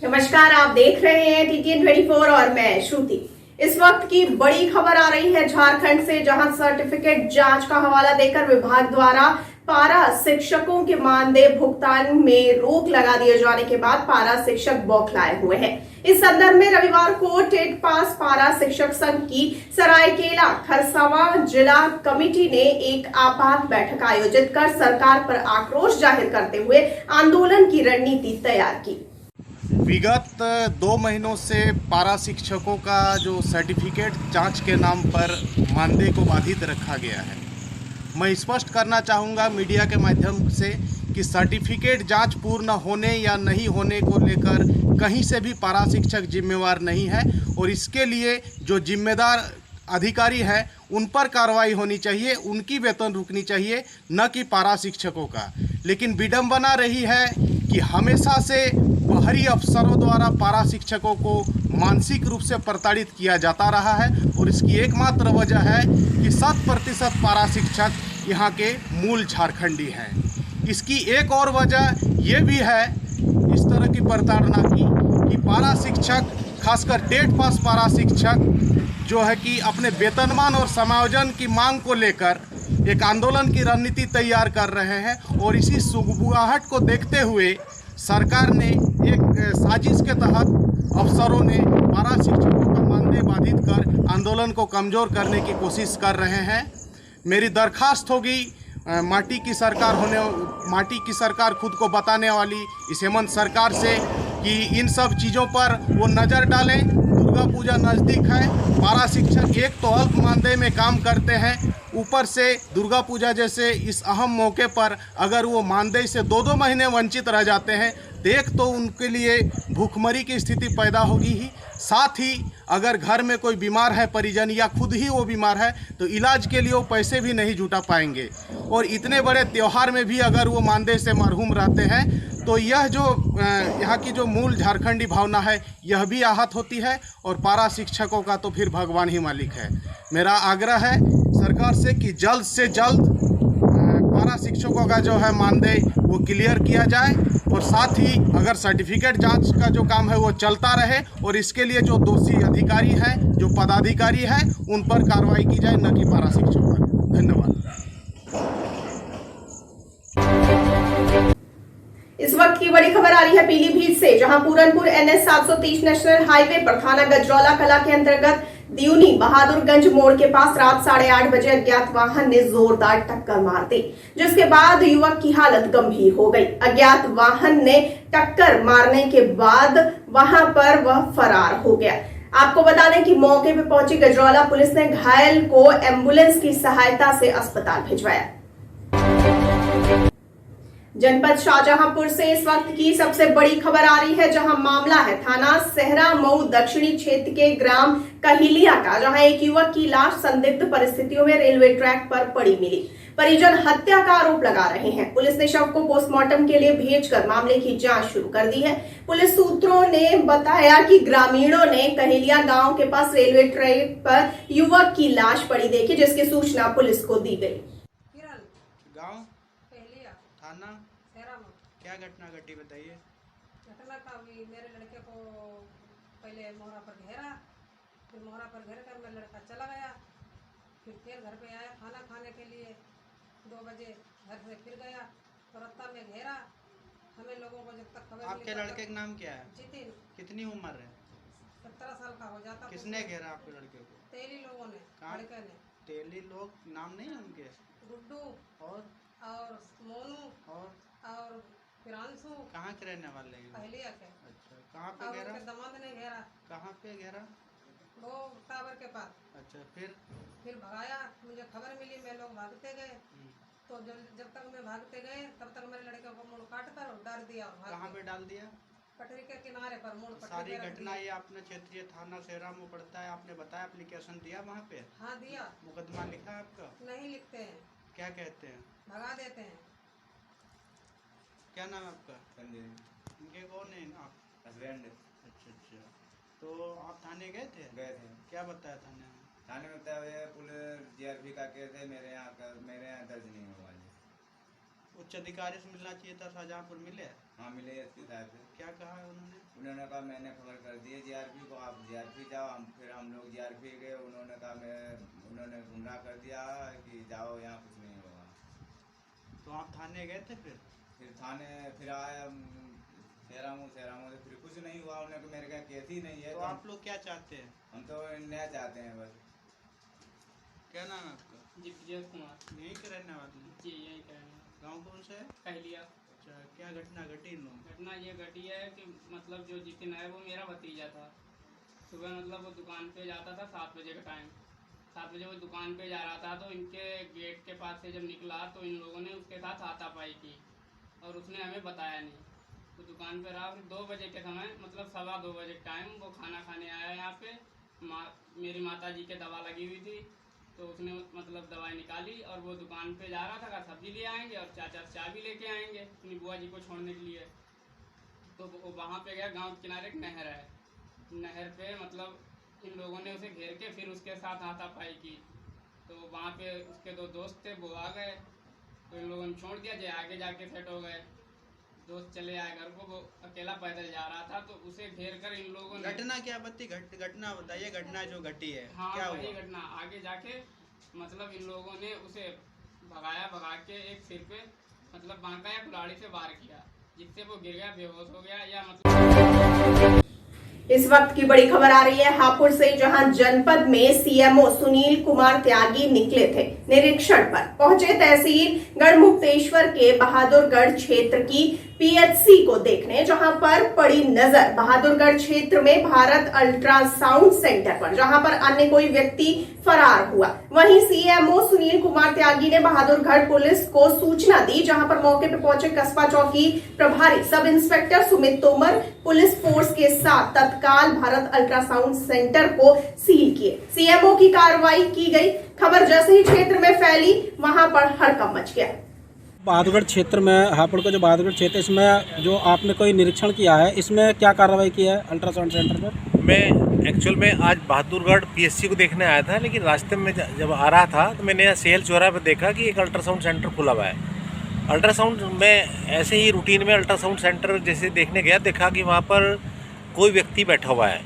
नमस्कार, आप देख रहे हैं TTN 24 और मैं श्रुति। इस वक्त की बड़ी खबर आ रही है झारखंड से, जहां सर्टिफिकेट जांच का हवाला देकर विभाग द्वारा पारा शिक्षकों के मानदेय भुगतान में रोक लगा दिए जाने के बाद पारा शिक्षक बौखलाए हुए हैं। इस संदर्भ में रविवार को टेट पास पारा शिक्षक संघ की सरायकेला खरसावां जिला कमेटी ने एक आपात बैठक आयोजित कर सरकार पर आक्रोश जाहिर करते हुए आंदोलन की रणनीति तैयार की। विगत 2 महीनों से पारा शिक्षकों का जो सर्टिफिकेट जांच के नाम पर मानदेय को बाधित रखा गया है। मैं स्पष्ट करना चाहूँगा मीडिया के माध्यम से कि सर्टिफिकेट जांच पूर्ण होने या नहीं होने को लेकर कहीं से भी पारा शिक्षक जिम्मेवार नहीं है और इसके लिए जो जिम्मेदार अधिकारी हैं उन पर कार्रवाई होनी चाहिए, उनकी वेतन रुकनी चाहिए, न कि पारा शिक्षकों का। लेकिन विडंबना रही है कि हमेशा से बाहरी अफसरों द्वारा पारा शिक्षकों को मानसिक रूप से प्रताड़ित किया जाता रहा है और इसकी एकमात्र वजह है कि 100% पारा शिक्षक यहाँ के मूल झारखंडी हैं। इसकी एक और वजह ये भी है इस तरह की प्रताड़ना की कि पारा शिक्षक, खासकर टेट पास पारा शिक्षक जो है कि अपने वेतनमान और समायोजन की मांग को लेकर एक आंदोलन की रणनीति तैयार कर रहे हैं और इसी सुगबुगाहट को देखते हुए सरकार ने एक साजिश के तहत अफसरों ने पारा शिक्षकों का मानदेय बाधित कर आंदोलन को कमज़ोर करने की कोशिश कर रहे हैं। मेरी दरखास्त होगी माटी की सरकार खुद को बताने वाली इस हेमंत सरकार से कि इन सब चीज़ों पर वो नज़र डालें। दुर्गा पूजा नज़दीक है, पारा शिक्षक एक तो अल्प मानदेय में काम करते हैं, ऊपर से दुर्गा पूजा जैसे इस अहम मौके पर अगर वो मानदेय से 2-2 महीने वंचित रह जाते हैं तो एक तो उनके लिए भूखमरी की स्थिति पैदा होगी ही, साथ ही अगर घर में कोई बीमार है परिजन या खुद ही वो बीमार है तो इलाज के लिए वो पैसे भी नहीं जुटा पाएंगे। और इतने बड़े त्यौहार में भी अगर वो मानदेय से मरहूम रहते हैं तो यह जो यहाँ की जो मूल झारखंडी भावना है यह भी आहत होती है और पारा शिक्षकों का तो फिर भगवान ही मालिक है। मेरा आग्रह है सरकार से कि जल्द से जल्द पारा शिक्षकों का जो है मानदेय वो क्लियर किया जाए और साथ ही अगर सर्टिफिकेट जांच का जो काम है वो चलता रहे और इसके लिए जो दोषी अधिकारी हैं, जो पदाधिकारी हैं, उन पर कार्रवाई की जाए, न कि पारा शिक्षकों पर। धन्यवाद। इस वक्त की बड़ी खबर आ रही है पीलीभीत से, जहां पूरनपुर NH 730 नेशनल हाईवे पर थाना गजरौला कला के अंतर्गत दियूनी बहादुरगंज मोड़ के पास रात 8:30 बजे अज्ञात वाहन ने जोरदार टक्कर मार दी, जिसके बाद युवक की हालत गंभीर हो गई। अज्ञात वाहन ने टक्कर मारने के बाद वहां पर वह फरार हो गया। आपको बता दें कि मौके पर पहुंची गजरौला पुलिस ने घायल को एम्बुलेंस की सहायता से अस्पताल भिजवाया। जनपद शाहजहांपुर से इस वक्त की सबसे बड़ी खबर आ रही है, जहां मामला है थाना सहरा मऊ दक्षिणी क्षेत्र के ग्राम कहिलिया का, जहां एक युवक की लाश संदिग्ध परिस्थितियों में रेलवे ट्रैक पर पड़ी मिली। परिजन हत्या का आरोप लगा रहे हैं। पुलिस ने शव को पोस्टमार्टम के लिए भेजकर मामले की जांच शुरू कर दी है। पुलिस सूत्रों ने बताया कि ग्रामीणों ने कहिलिया गांव के पास रेलवे ट्रैक पर युवक की लाश पड़ी देखी, जिसकी सूचना पुलिस को दी गई। थाना क्या घटना घटी बताइए। घटना का भी मेरे लड़के को पहले मोहरा पर घेरा, फिर मोहरा पर घेर कर मेरा लड़का चला गया, फिर घर पे आया खाना खाने के लिए। 2 बजे घर से फिर गया तो रास्ता में घेरा। हमें लोगों को जब तक खबर आपके लड़के का नाम क्या है? जितिन। कितनी उम्र है? 17 साल का हो जाता। किसने घेरा आपके लड़के को? तेली लोगों ने, लड़के ने। तेली लोग नाम नहीं है उनके? गुड्डू और मोनू और फिरांसू। कहाँ के रहने वाले हैं? कहिलिया के। अच्छा, कहाँ पे घेरा? दामाद ने घेरा। कहाँ पे घेरा? वो टावर के पास। अच्छा, फिर भगाया। मुझे खबर मिली, मैं लोग भागते गए। तो जब तक मैं भागते गए तब तक मेरे लड़के को मुड़ काट कर डाल दिया। कहाँ पे डाल दिया? पटरी के किनारे पर, मुड़ पटरी। सारी घटना ये आपने क्षेत्रीय थाना सहरा में पड़ता है, आपने बताया एप्लीकेशन दिया वहाँ पे? हाँ दिया। मुकदमा लिखा है आपका? नहीं लिखते हैं। क्या कहते हैं? भगा देते हैं। क्या नाम है आपका? संजय। इनके कौन है आप? हस्बैंड। अच्छा, तो आप थाने गए थे? गए थे। क्या बताया थाने में? थाने में बताया पुलिस GRP का केस है, मेरे यहाँ दर्ज नहीं हुआ। उच्च अधिकारी से मिलना चाहिए था, शाहजहांपुर मिले? हाँ मिले, SP साहब से। क्या कहा है उन्होंने? उन्होंने कहा मैंने खबर कर दी है जीआरपी को, आप जीआरपी जाओ। फिर हम लोग जीआरपी गए, उन्होंने कहा उन्होंने गुमराह कर दिया कि जाओ यहाँ कुछ नहीं होगा। तो आप थाने गए थे? फिर थाने फिर आया सेरामू से फिर कुछ नहीं हुआ। उन्होंने मेरे का केस ही नहीं है। तो आप लोग क्या चाहते हैं? हम तो न्याय चाहते हैं बस। क्या नाम है आपका? विजय कुमार। यहीं के रहने वाले हैं? जी यही कहना गांव कौन सा है? कहलिया। अच्छा, क्या घटना घटी इन लोगों? घटना ये घटी है कि मतलब जो जितिन है वो मेरा भतीजा था। सुबह मतलब वो दुकान पे जाता था 7 बजे का टाइम। 7 बजे वो दुकान पे जा रहा था तो इनके गेट के पास से जब निकला तो इन लोगों ने उसके साथ हाथापाई की और उसने हमें बताया नहीं। तो दुकान पे रहा। फिर 2 बजे के समय मतलब 2:15 बजे के टाइम वो खाना खाने आया यहाँ पे। मेरी माता जी के दवा लगी हुई थी तो उसने मतलब दवाई निकाली और वो दुकान पे जा रहा था, कहा सब्जी ले आएंगे और चाचा चाय भी लेके आएंगे अपनी बुआ जी को छोड़ने के लिए। तो वो वहाँ पे गया। गांव के किनारे एक नहर है, नहर पे मतलब इन लोगों ने उसे घेर के फिर उसके साथ हाथापाई की। तो वहाँ पे उसके 2 दोस्त थे, वो आ गए तो इन लोगों ने छोड़ दिया। जो आगे जाके सेट हो गए, दोस्त चले आए घर को। वो अकेला पैदल जा रहा था तो उसे घेर कर इन लोगों ने। घटना क्या घटना बताइए, घटना जो घटी है। हाँ, क्या वही हुआ? घटना आगे जाके मतलब इन लोगों ने उसे भगा के एक सिर पे मतलब बांका या कुल्हाड़ी से वार किया, जिससे वो गिर गया, बेहोश हो गया या मतलब। इस वक्त की बड़ी खबर आ रही है हापुड़ से, जहां जनपद में सीएमओ सुनील कुमार त्यागी निकले थे निरीक्षण पर। पहुंचे तहसील गढ़मुक्तेश्वर के बहादुरगढ़ क्षेत्र की पीएचसी को देखने, जहां पर पड़ी नजर बहादुरगढ़ क्षेत्र में भारत अल्ट्रासाउंड सेंटर पर, जहां पर अन्य कोई व्यक्ति फरार हुआ। वहीं सीएमओ सुनील कुमार त्यागी ने बहादुरगढ़ पुलिस को सूचना दी, जहां पर मौके पर पहुंचे कस्बा चौकी प्रभारी sub inspector Sumit Tomar police force के साथ तत्काल भारत अल्ट्रासाउंड सेंटर को सील किए। सीएमओ की कार्रवाई की गई। खबर जैसे ही क्षेत्र में फैली, वहां पर हड़कंप मच गया। बहादुरगढ़ क्षेत्र में, हापुड़ का जो बहादुरगढ़ क्षेत्र, इसमें जो आपने कोई निरीक्षण किया है, इसमें क्या कार्रवाई की है अल्ट्रासाउंड सेंटर पर? मैं एक्चुअल में आज बहादुरगढ़ पीएचसी को देखने आया था, लेकिन रास्ते में जब आ रहा था तो मैंने यहाँ सेल चौराहे पर देखा कि एक अल्ट्रासाउंड सेंटर खुला हुआ है। अल्ट्रासाउंड में ऐसे ही रूटीन में अल्ट्रासाउंड सेंटर जैसे देखने गया, देखा कि वहाँ पर कोई व्यक्ति बैठा हुआ है।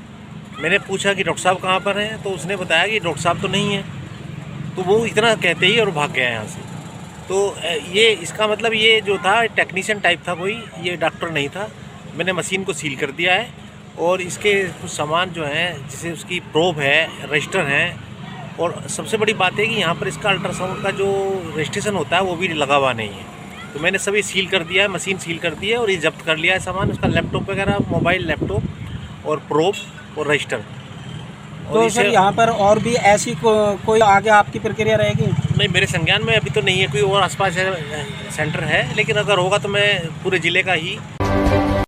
मैंने पूछा कि डॉक्टर साहब कहाँ पर हैं, तो उसने बताया कि डॉक्टर साहब तो नहीं है। तो वो इतना कहते ही और भाग गया यहाँ से। तो ये इसका मतलब ये जो था टेक्नीशियन टाइप था कोई, ये डॉक्टर नहीं था। मैंने मशीन को सील कर दिया है और इसके कुछ सामान जो हैं, जैसे उसकी प्रोब है, रजिस्टर हैं, और सबसे बड़ी बात है कि यहाँ पर इसका अल्ट्रासाउंड का जो रजिस्ट्रेशन होता है वो भी लगा हुआ नहीं है। तो मैंने सभी सील कर दिया है, मशीन सील कर दी है और ये जब्त कर लिया है सामान, उसका लैपटॉप वगैरह, मोबाइल, लैपटॉप और प्रोब और रजिस्टर। तो सर यहाँ पर और भी ऐसी कोई आगे आपकी प्रक्रिया रहेगी? नहीं, मेरे संज्ञान में अभी तो नहीं है कोई और आसपास सेंटर है, लेकिन अगर होगा तो मैं पूरे ज़िले का ही